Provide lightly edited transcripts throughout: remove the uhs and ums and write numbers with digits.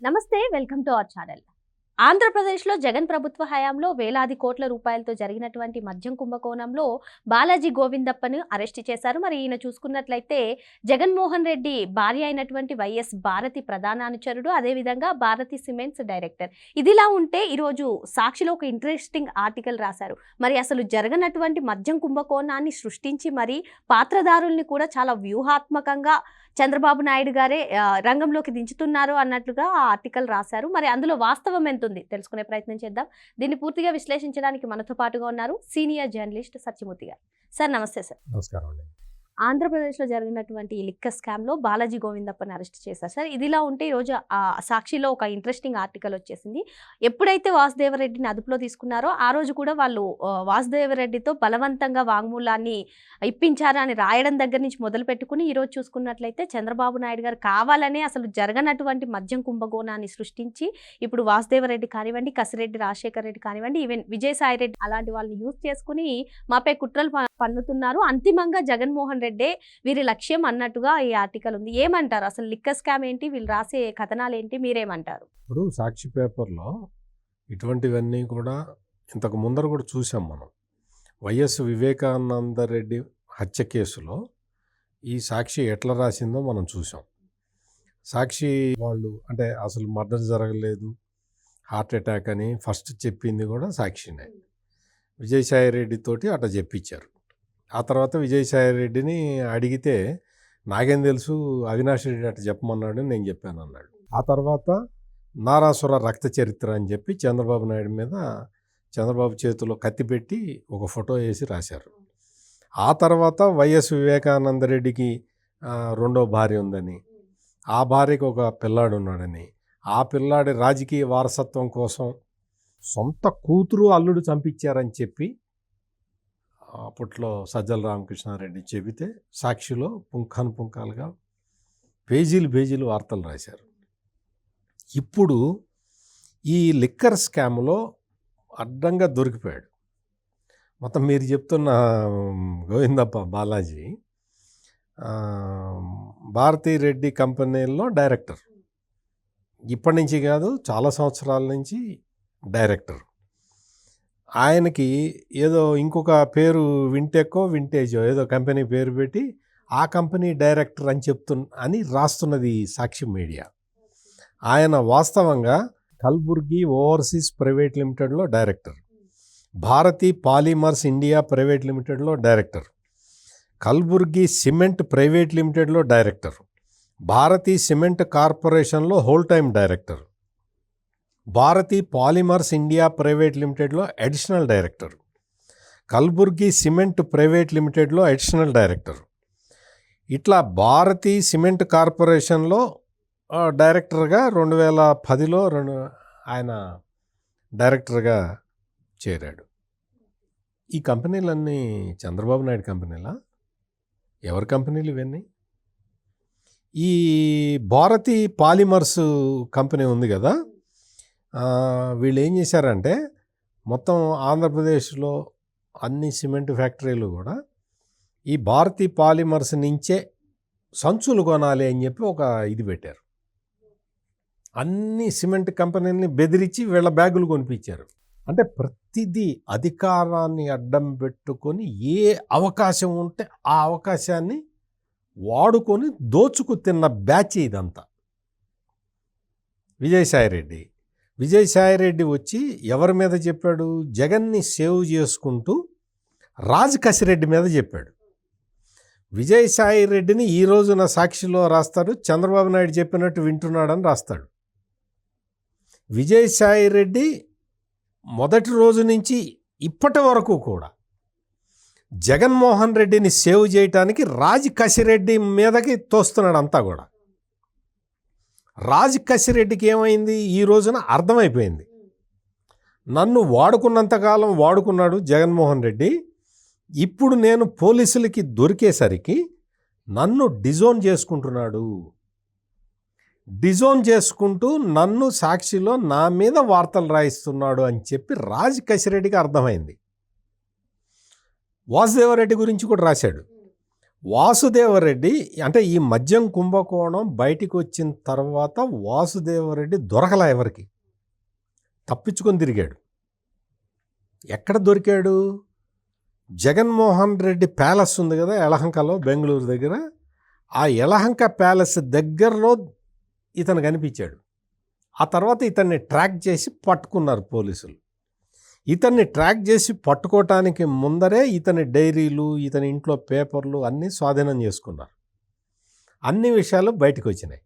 నమస్తే, welcome to our channel. ఆంధ్రప్రదేశ్లో జగన్ ప్రభుత్వ హయాంలో వేలాది కోట్ల రూపాయలతో జరిగినటువంటి మద్యం కుంభకోణంలో బాలాజీ గోవిందప్పను అరెస్ట్ చేశారు. మరి ఈయన చూసుకున్నట్లయితే జగన్మోహన్ రెడ్డి భార్య అయినటువంటి వైఎస్ భారతి ప్రధాన అనుచరుడు, అదేవిధంగా భారతి సిమెంట్స్ డైరెక్టర్. ఇదిలా ఉంటే ఈరోజు సాక్షిలో ఒక ఇంట్రెస్టింగ్ ఆర్టికల్ రాశారు. మరి అసలు జరగనటువంటి మద్యం కుంభకోణాన్ని సృష్టించి మరి పాత్రధారుల్ని కూడా చాలా వ్యూహాత్మకంగా చంద్రబాబు నాయుడు గారే రంగంలోకి దించుతున్నారు అన్నట్లుగా ఆ ఆర్టికల్ రాశారు. మరి అందులో వాస్తవం ఎంత ఉంది తెలుసుకునే ప్రయత్నం చేద్దాం. దీన్ని పూర్తిగా విశ్లేషించడానికి మనతో పాటుగా ఉన్నారు సీనియర్ జర్నలిస్ట్ సత్యమూర్తి గారు. సార్ నమస్తే. సార్ నమస్కారం అండి. ఆంధ్రప్రదేశ్లో జరిగినటువంటి ఈ లిక్కర్ స్కామ్లో బాలాజీ గోవిందప్పని అరెస్ట్ చేశారు. సార్ ఇదిలా ఉంటే ఈరోజు సాక్షిలో ఒక ఇంట్రెస్టింగ్ ఆర్టికల్ వచ్చేసింది. ఎప్పుడైతే వాసుదేవరెడ్డిని అదుపులో తీసుకున్నారో ఆ రోజు కూడా వాళ్ళు వాసుదేవరెడ్డితో బలవంతంగా వాంగ్మూలాన్ని ఇప్పించారు అని రాయడం దగ్గర నుంచి మొదలు పెట్టుకుని ఈరోజు చూసుకున్నట్లయితే చంద్రబాబు నాయుడు గారు కావాలనే అసలు జరగనటువంటి మద్యం కుంభకోణాన్ని సృష్టించి ఇప్పుడు వాసుదేవరెడ్డి కానివ్వండి, కసిరెడ్డి రాజశేఖర్ రెడ్డి కానివ్వండి, ఈవెన్ విజయసాయి రెడ్డి అలాంటి వాళ్ళని యూజ్ చేసుకుని మాపై కుట్రలు పన్నుతున్నారు. అంతిమంగా జగన్మోహన్ రెడ్డే వీరి లక్ష్యం అన్నట్టుగా ఈ ఆర్టికల్ ఉంది. ఏమంటారు అసలు లిక్కర్ స్కామ్ ఏంటి, వీళ్ళు రాసే కథనాలు ఏంటి, మీరేమంటారు? ఇప్పుడు సాక్షి పేపర్లో ఇటువంటివన్నీ కూడా ఇంతకు ముందర కూడా చూసాం మనం. వైఎస్ వివేకానంద రెడ్డి హత్య కేసులో ఈ సాక్షి ఎట్లా రాసిందో మనం చూసాం. సాక్షి వాళ్ళు అంటే అసలు మర్డర్ జరగలేదు, హార్ట్ అటాక్ అని ఫస్ట్ చెప్పింది కూడా సాక్షినే. విజయసాయి రెడ్డితోటి అట్లా చెప్పించారు. ఆ తర్వాత విజయసాయి రెడ్డిని అడిగితే నాకేం తెలుసు, అవినాష్ రెడ్డి అట్లా చెప్పమన్నాడు, నేను చెప్పాను అన్నాడు. ఆ తర్వాత నారాసుర రక్త చరిత్ర అని చెప్పి చంద్రబాబు నాయుడు మీద చంద్రబాబు చేతిలో కత్తి పెట్టి ఒక ఫోటో వేసి రాశారు. ఆ తర్వాత వైఎస్ వివేకానంద రెడ్డికి రెండో భార్య ఉందని, ఆ భార్యకి ఒక పిల్లాడు ఉన్నాడని, ఆ పిల్లాడి రాజకీయ వారసత్వం కోసం సొంత కూతురు అల్లుడు చంపించారని చెప్పి అప్పట్లో సజ్జల రామకృష్ణారెడ్డి చెబితే సాక్షిలో పుంఖాలుగా పేజీలు వార్తలు రాశారు. ఇప్పుడు ఈ లిక్కర్ స్కామ్లో అడ్డంగా దొరికిపోయాడు. మొత్తం మీరు చెప్తున్న గోవిందప్ప బాలాజీ భారతీ రెడ్డి కంపెనీల్లో డైరెక్టర్. ఇప్పటి నుంచి కాదు, చాలా సంవత్సరాల నుంచి డైరెక్టర్. ఆయనకి ఏదో ఇంకొక పేరు వింటేజో ఏదో కంపెనీ పేరు పెట్టి ఆ కంపెనీ డైరెక్టర్ అని రాస్తున్నది సాక్షి మీడియా. ఆయన వాస్తవంగా కల్బుర్గి ఓవర్సీస్ ప్రైవేట్ లిమిటెడ్లో director, Bharati Polymers India private లిమిటెడ్లో డైరెక్టర్, కల్బుర్గి సిమెంట్ ప్రైవేట్ లిమిటెడ్లో డైరెక్టర్, భారతీ సిమెంట్ కార్పొరేషన్లో whole time director, Bharati Polymers India private లిమిటెడ్లో additional director, Kalburgi Cement private లిమిటెడ్లో అడిషనల్ డైరెక్టర్. ఇట్లా భారతీ సిమెంట్ కార్పొరేషన్లో డైరెక్టర్గా 2010లో ఆయన డైరెక్టర్గా చేరాడు. ఈ కంపెనీలన్నీ చంద్రబాబు నాయుడు కంపెనీలా? ఎవరి కంపెనీలు ఇవన్నీ? ఈ భారతీ పాలిమర్స్ కంపెనీ ఉంది కదా, వీళ్ళు ఏం చేశారంటే మొత్తం ఆంధ్రప్రదేశ్లో అన్ని సిమెంట్ ఫ్యాక్టరీలు కూడా ఈ భారతీ పాలిమర్స్ నుంచే సంచులు కొనాలి అని చెప్పి ఒక ఇది పెట్టారు. అన్ని సిమెంట్ కంపెనీలని బెదిరించి వీళ్ళ బ్యాగులు కొనిపించారు. అంటే ప్రతిదీ అధికారాన్ని అడ్డం పెట్టుకొని ఏ అవకాశం ఉంటే ఆ అవకాశాన్ని వాడుకొని దోచుకు తిన్న బ్యాచ్ ఇదంతా. విజయసాయి రెడ్డి వచ్చి ఎవరి మీద చెప్పాడు? జగన్ని సేవ్ చేసుకుంటూ కసిరెడ్డి మీద చెప్పాడు. విజయసాయి రెడ్డిని ఈ రోజున సాక్షిలో రాస్తాడు, చంద్రబాబు నాయుడు చెప్పినట్టు వింటున్నాడని రాస్తాడు. విజయసాయి రెడ్డి మొదటి రోజు నుంచి ఇప్పటి వరకు కూడా జగన్మోహన్ రెడ్డిని సేవ్ చేయటానికి కసిరెడ్డి మీదకి తోస్తున్నాడు అంతా కూడా. కసిరెడ్డికి ఏమైంది ఈ రోజున అర్థమైపోయింది. నన్ను వాడుకున్నంతకాలం వాడుకున్నాడు జగన్మోహన్ రెడ్డి, ఇప్పుడు నేను పోలీసులకి దొరికేసరికి నన్ను డిజోన్ చేసుకుంటూ నన్ను సాక్షిలో నా మీద వార్తలు రాయిస్తున్నాడు అని చెప్పి కసిరెడ్డికి అర్థమైంది. వాసుదేవరెడ్డి గురించి కూడా రాశాడు. వాసుదేవరెడ్డి అంటే ఈ మద్యం కుంభకోణం బయటికి వచ్చిన తర్వాత వాసుదేవరెడ్డి దొరకలా ఎవరికి, తప్పించుకొని తిరిగాడు. ఎక్కడ దొరికాడు? జగన్మోహన్ రెడ్డి ప్యాలెస్ ఉంది కదా యలహంకలో, బెంగళూరు దగ్గర. ఆ యలహంక ప్యాలెస్ దగ్గరలో ఇతను కనిపించాడు. ఆ తర్వాత ఇతన్ని ట్రాక్ చేసి పట్టుకున్నారు పోలీసులు. ఇతన్ని ట్రాక్ చేసి పట్టుకోవటానికి ముందరే ఇతని డైరీలు, ఇతని ఇంట్లో పేపర్లు అన్నీ స్వాధీనం చేసుకున్నారు. అన్ని విషయాలు బయటకు వచ్చినాయి.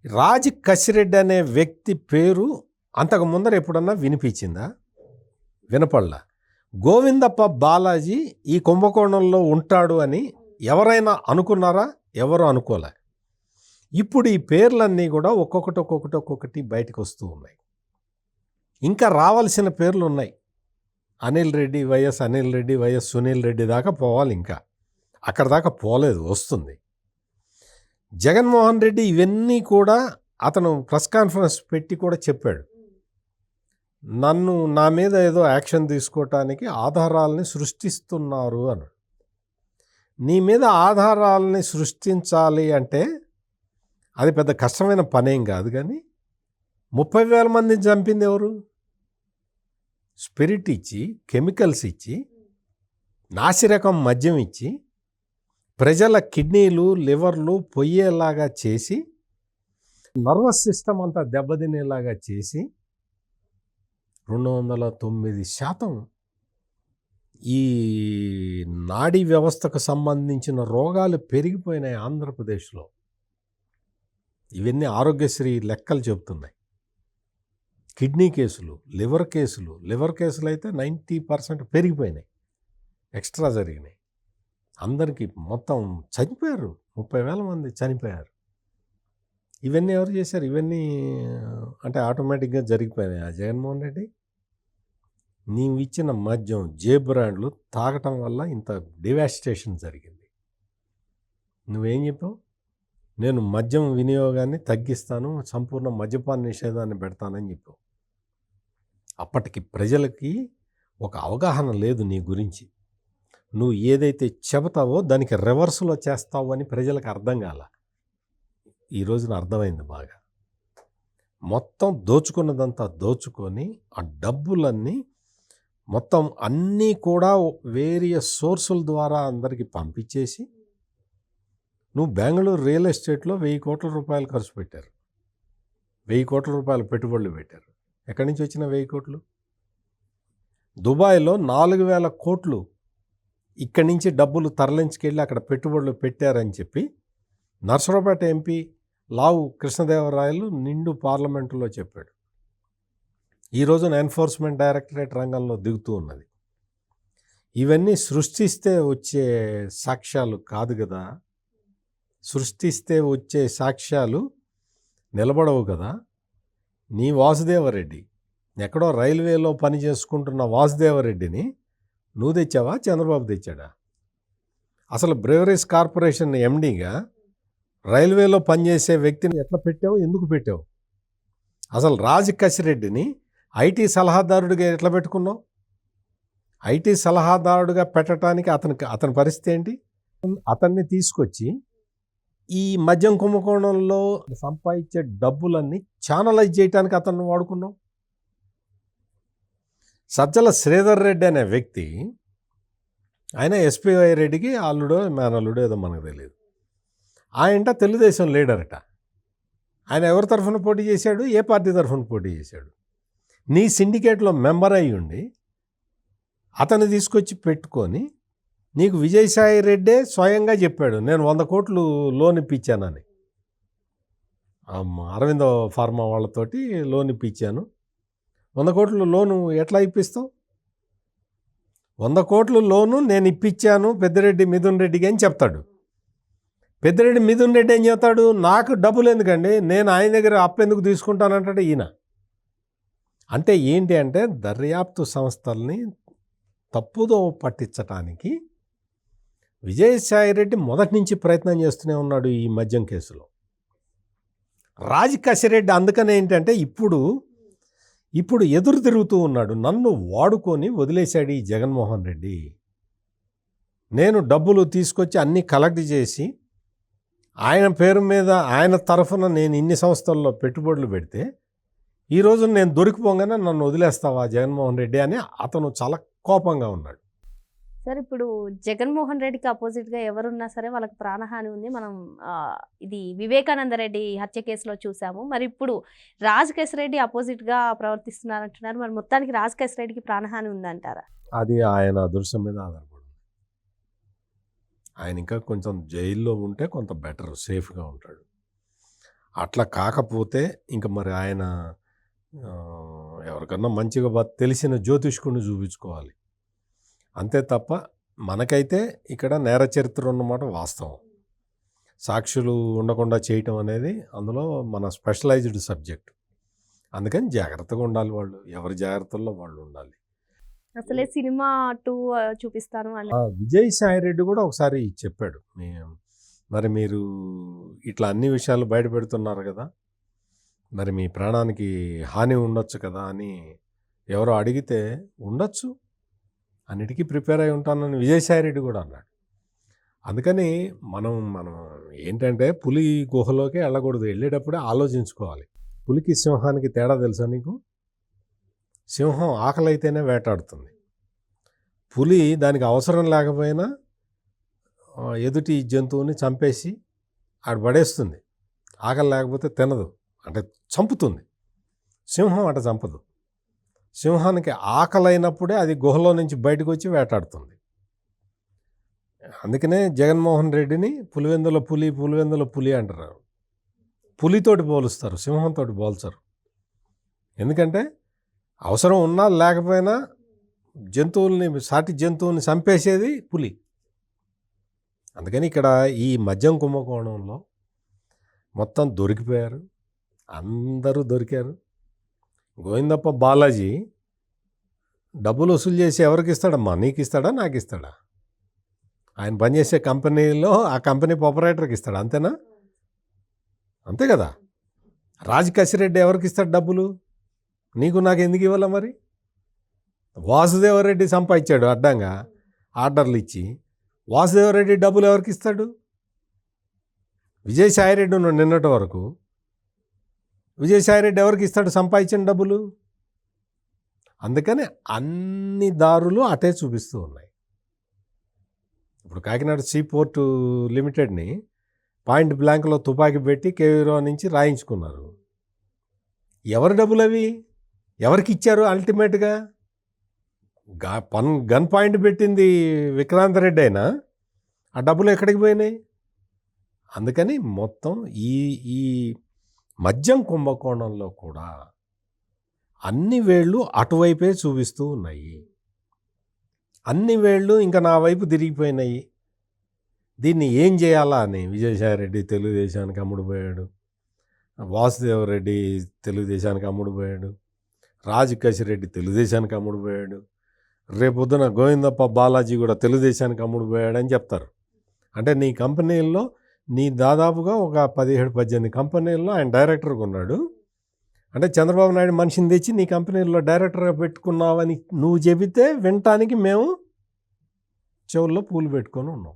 రాజ్ కసిరెడ్డి అనే వ్యక్తి పేరు అంతకు ముందర ఎప్పుడన్నా వినిపించిందా? వినపడలా. గోవిందప్ప బాలాజీ ఈ కుంభకోణంలో ఉంటాడు అని ఎవరైనా అనుకున్నారా? ఎవరు అనుకోలే. ఇప్పుడు ఈ పేర్లన్నీ కూడా ఒక్కొక్కటి బయటకు వస్తూ ఉన్నాయి. ఇంకా రావాల్సిన పేర్లు ఉన్నాయి. అనిల్ రెడ్డి, వైఎస్ అనిల్ రెడ్డి, వైఎస్ సునీల్ రెడ్డి దాకా పోవాలి. ఇంకా అక్కడ దాకా పోలేదు, వస్తుంది. జగన్మోహన్ రెడ్డి ఇవన్నీ కూడా అతను ప్రెస్ కాన్ఫరెన్స్ పెట్టి కూడా చెప్పాడు. నా మీద ఏదో యాక్షన్ తీసుకోవటానికి ఆధారాలని సృష్టిస్తున్నారు అని. నీ మీద ఆధారాలని సృష్టించాలి అంటే అది పెద్ద కష్టమైన పనేం కాదు. కానీ 30,000 మందిని చంపింది ఎవరు? స్పిరిట్ ఇచ్చి, కెమికల్స్ ఇచ్చి, నాసిరకం మద్యం ఇచ్చి, ప్రజల కిడ్నీలు, లివర్లు పొయ్యేలాగా చేసి, నర్వస్ సిస్టమ్ అంతా దెబ్బతినేలాగా చేసి 209% ఈ నాడీ వ్యవస్థకు సంబంధించిన రోగాలు పెరిగిపోయినాయి ఆంధ్రప్రదేశ్లో. ఇవన్నీ ఆరోగ్యశ్రీ లెక్కలు చెబుతున్నాయి. కిడ్నీ కేసులు, లివర్ కేసులు అయితే 90% పెరిగిపోయినాయి, ఎక్స్ట్రా జరిగినాయి. అందరికీ మొత్తం చనిపోయారు, 30,000 మంది చనిపోయారు. ఇవన్నీ ఎవరు చేశారు? ఇవన్నీ అంటే ఆటోమేటిక్గా జరిగిపోయినాయి. ఆ జగన్మోహన్ రెడ్డి నీవు ఇచ్చిన మద్యం, జే బ్రాండ్లు తాగటం వల్ల ఇంత డివాస్టేషన్ జరిగింది. నువ్వేం చెప్పావు? నేను మద్యం వినియోగాన్ని తగ్గిస్తాను, సంపూర్ణ మద్యపాన నిషేధాన్ని పెడతానని చెప్పావు. అప్పటికి ప్రజలకి ఒక అవగాహన లేదు నీ గురించి. నువ్వు ఏదైతే చెబుతావో దానికి రివర్స్లో చేస్తావు అని ప్రజలకు అర్థం కాల. ఈ రోజున అర్థమైంది బాగా. మొత్తం దోచుకున్నదంతా దోచుకొని ఆ డబ్బులన్నీ మొత్తం అన్నీ కూడా వేరియస్ సోర్సుల ద్వారా అందరికీ పంపించేసి నువ్వు బెంగళూరు రియల్ ఎస్టేట్లో 1,000 కోట్ల రూపాయలు ఖర్చు పెట్టారు. 1,000 కోట్ల రూపాయలు పెట్టుబడులు పెట్టారు. ఎక్కడి నుంచి వచ్చిన 1,000 కోట్లు? దుబాయ్లో 4,000 కోట్లు ఇక్కడి నుంచి డబ్బులు తరలించుకెళ్ళి అక్కడ పెట్టుబడులు పెట్టారని చెప్పి నర్సరావుపేట ఎంపీ లావు కృష్ణదేవరాయలు నిండు పార్లమెంటులో చెప్పాడు. ఈ రోజున ఎన్ఫోర్స్మెంట్ డైరెక్టరేట్ రంగంలో దిగుతూ ఉన్నది. ఇవన్నీ సృష్టిస్తే వచ్చే సాక్ష్యాలు కాదు కదా. సృష్టిస్తే వచ్చే సాక్ష్యాలు నిలబడవు కదా. నీ వాసుదేవరెడ్డి, ఎక్కడో రైల్వేలో పని చేసుకుంటున్న వాసుదేవరెడ్డిని నువ్వు తెచ్చావా? చంద్రబాబు తెచ్చాడా? అసలు బ్రెవరీస్ కార్పొరేషన్ ఎండీగా రైల్వేలో పనిచేసే వ్యక్తిని ఎట్లా పెట్టావు? ఎందుకు పెట్టావు? అసలు రాజ్ కసిరెడ్డిని ఐటీ సలహాదారుడిగా ఎట్లా పెట్టుకున్నావు? ఐటీ సలహాదారుడిగా పెట్టడానికి అతని పరిస్థితి ఏంటి? అతన్ని తీసుకొచ్చి ఈ మద్యం కుంభకోణంలో సంపాదించే డబ్బులన్నీ ఛానలైజ్ చేయడానికి అతన్ని వాడుకున్నావు. సజ్జల శ్రీధర్ రెడ్డి అనే వ్యక్తి, ఆయన ఎస్పీవై రెడ్డికి అల్లుడో మేనల్లుడో ఏదో మనకు తెలియదు. ఆయన తెలుగుదేశం లీడరట. ఆయన ఎవరి తరఫున పోటీ చేశాడు? ఏ పార్టీ తరఫున పోటీ చేశాడు? నీ సిండికేట్లో మెంబర్ అయ్యి ఉండి అతను తీసుకొచ్చి పెట్టుకొని నీకు విజయసాయి రెడ్డే స్వయంగా చెప్పాడు, నేను 100 కోట్లు లోన్ ఇప్పించానని. అరవింద ఫార్మా వాళ్ళతోటి లోన్ ఇప్పించాను. 100 కోట్లు లోను ఎట్లా ఇప్పిస్తావు? 100 కోట్లు లోను నేను ఇప్పించాను పెద్దిరెడ్డి మిథున్ రెడ్డికి అని చెప్తాడు. పెద్దిరెడ్డి మిథున్ రెడ్డి ఏం చెప్తాడు? నాకు డబ్బులు ఎందుకండి, నేను ఆయన దగ్గర అప్పు ఎందుకు తీసుకుంటానంటాడు ఈయన. అంటే ఏంటి అంటే దర్యాప్తు సంస్థల్ని తప్పుదో పట్టించటానికి విజయసాయిరెడ్డి మొదటి నుంచి ప్రయత్నం చేస్తూనే ఉన్నాడు ఈ మద్యం కేసులో. రాజ్ కసిరెడ్డి అందుకనే ఏంటంటే ఇప్పుడు ఎదురు తిరుగుతూ ఉన్నాడు. నన్ను వాడుకొని వదిలేశాడు ఈ జగన్మోహన్ రెడ్డి. నేను డబ్బులు తీసుకొచ్చి అన్నీ కలెక్ట్ చేసి ఆయన పేరు మీద ఆయన తరఫున నేను ఇన్ని సంస్థల్లో పెట్టుబడులు పెడితే ఈరోజు నేను దొరికిపోగానే నన్ను వదిలేస్తావా జగన్మోహన్ రెడ్డి అని అతను చాలా కోపంగా ఉన్నాడు. సార్ ఇప్పుడు జగన్మోహన్ రెడ్డికి అపోజిట్గా ఎవరున్నా సరే వాళ్ళకి ప్రాణహాని ఉంది. మనం ఇది వివేకానంద రెడ్డి హత్య కేసులో చూసాము. మరి ఇప్పుడు రాజకేశ్ రెడ్డి అపోజిట్గా ప్రవర్తిస్తున్నారంటున్నారు. మరి మొత్తానికి రాజకేశ్ రెడ్డికి ప్రాణహాని ఉందంటారా? అది ఆయన అదృష్టం మీద ఆధారపడింది. ఆయన ఇంకా కొంచెం జైల్లో ఉంటే కొంత బెటర్, సేఫ్గా ఉంటాడు. అట్లా కాకపోతే ఇంకా మరి ఆయన ఎవరికన్నా మంచిగా తెలిసిన జ్యోతిష్కుడిని చూపించుకోవాలి. అంతే తప్ప మనకైతే ఇక్కడ నేర చరిత్ర ఉన్నమాట వాస్తవం. సాక్షులు ఉండకుండా చేయటం అనేది అందులో మన స్పెషలైజ్డ్ సబ్జెక్ట్. అందుకని జాగ్రత్తగా ఉండాలి వాళ్ళు. ఎవరి జాగ్రత్తల్లో వాళ్ళు ఉండాలి. అసలే సినిమా 2 చూపిస్తాను అని విజయసాయి రెడ్డి కూడా ఒకసారి చెప్పాడు, మరి మీరు ఇట్లా అన్ని విషయాలు బయట పెడుతున్నారు కదా, మరి మీ ప్రాణానికి హాని ఉండొచ్చు కదా అని ఎవరో అడిగితే ఉండొచ్చు, అన్నిటికీ ప్రిపేర్ అయి ఉంటానని విజయసాయి రెడ్డి కూడా అన్నాడు. అందుకని మనం ఏంటంటే పులి గుహలోకి వెళ్ళకూడదు, వెళ్ళేటప్పుడే ఆలోచించుకోవాలి. పులికి సింహానికి తేడా తెలుసా నీకు? సింహం ఆకలి అయితేనే వేటాడుతుంది. పులి దానికి అవసరం లేకపోయినా ఎదుటి జంతువుని చంపేసి ఆడ పడేస్తుంది. ఆకలి లేకపోతే తినదు, అంటే చంపుతుంది. సింహం అట చంపదు. సింహానికి ఆకలి అయినప్పుడే అది గుహలో నుంచి బయటకు వచ్చి వేటాడుతుంది. అందుకనే జగన్మోహన్ రెడ్డిని పులివెందుల పులి అంటారు. పులితోటి పోలుస్తారు, సింహంతో పోల్చరు. ఎందుకంటే అవసరం ఉన్నా లేకపోయినా సాటి జంతువుల్ని చంపేసేది పులి. అందుకని ఇక్కడ ఈ మద్యం కుంభకోణంలో మొత్తం దొరికిపోయారు, అందరూ దొరికారు. గోవిందప్ప బాలాజీ డబ్బులు వసూలు చేసి ఎవరికి ఇస్తాడమ్మా? నీకు ఇస్తాడా, నాకు ఇస్తాడా? ఆయన పనిచేసే కంపెనీలో ఆ కంపెనీ ఆపరేటర్కి ఇస్తాడు, అంతేనా? అంతే కదా. రాజకేశ్ రెడ్డి ఎవరికి ఇస్తాడు డబ్బులు? నీకు నాకు ఎందుకు ఇవ్వాలా? మరి వాసుదేవరెడ్డి సంపాదించాడు అడ్డంగా ఆర్డర్లు ఇచ్చి. వాసుదేవరెడ్డి డబ్బులు ఎవరికి ఇస్తాడు? విజయసాయిరెడ్డి ఉన్నాడు నిన్నటి వరకు. విజయసాయిరెడ్డి ఎవరికి ఇస్తాడు సంపాదించిన డబ్బులు? అందుకని అన్ని దారులు అటే చూపిస్తూ ఉన్నాయి. ఇప్పుడు కాకినాడ సీపోర్టు లిమిటెడ్ని పాయింట్ బ్లాంక్లో తుపాకీ పెట్టి కేవీరావు నుంచి రాయించుకున్నారు. ఎవరి డబ్బులు అవి? ఎవరికి ఇచ్చారు? అల్టిమేట్గా గన్ పాయింట్ పెట్టింది విక్రాంత్ రెడ్డి అయినా ఆ డబ్బులు ఎక్కడికి పోయినాయి? అందుకని మొత్తం ఈ మద్యం కుంభకోణంలో కూడా అన్ని వేళ్ళు అటువైపే చూపిస్తూ ఉన్నాయి. అన్ని వేళ్ళు ఇంకా నా వైపు తిరిగిపోయినాయి. దీన్ని ఏం చేయాలా అని విజయసాయిరెడ్డి తెలుగుదేశానికి అమ్ముడుపోయాడు, వాసుదేవరెడ్డి తెలుగుదేశానికి అమ్ముడుపోయాడు, రాజకేశ్ రెడ్డి తెలుగుదేశానికి అమ్ముడుపోయాడు, రేపొద్దున గోవిందప్ప బాలాజీ కూడా తెలుగుదేశానికి అమ్ముడుపోయాడు అని చెప్తారు. అంటే నీ కంపెనీల్లో నీ దాదాపుగా ఒక 17-18 కంపెనీల్లో ఆయన డైరెక్టర్గా ఉన్నాడు. అంటే చంద్రబాబు నాయుడు మనిషిని తెచ్చి నీ కంపెనీల్లో డైరెక్టర్గా పెట్టుకున్నావని నువ్వు చెబితే వినటానికి మేము చెవుల్లో పూలు పెట్టుకొని ఉన్నాం.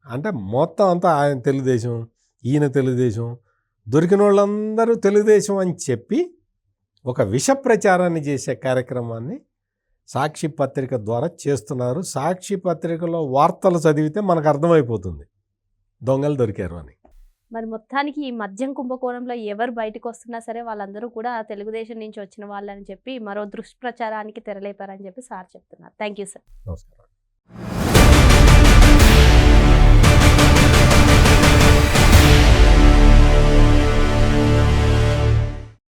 అంటే మొత్తం అంతా ఆయన తెలుగుదేశం, ఈయన తెలుగుదేశం, దొరికిన వాళ్ళందరూ తెలుగుదేశం అని చెప్పి ఒక విష ప్రచారాన్ని చేసే కార్యక్రమాన్ని సాక్షి పత్రిక ద్వారా చేస్తున్నారు. సాక్షి పత్రికలో వార్తలు చదివితే మనకు అర్థమైపోతుంది దొంగలు దొరికారు అని. మరి మొత్తానికి ఈ మద్యం కుంభకోణంలో ఎవరు బయటకు వస్తున్నా సరే వాళ్ళందరూ కూడా తెలుగుదేశం నుంచి వచ్చిన వాళ్ళని చెప్పి మరో దుష్ప్రచారానికి తెరలేపారని చెప్పి సార్ చెప్తున్నారు. Thank you sir. నమస్కారం.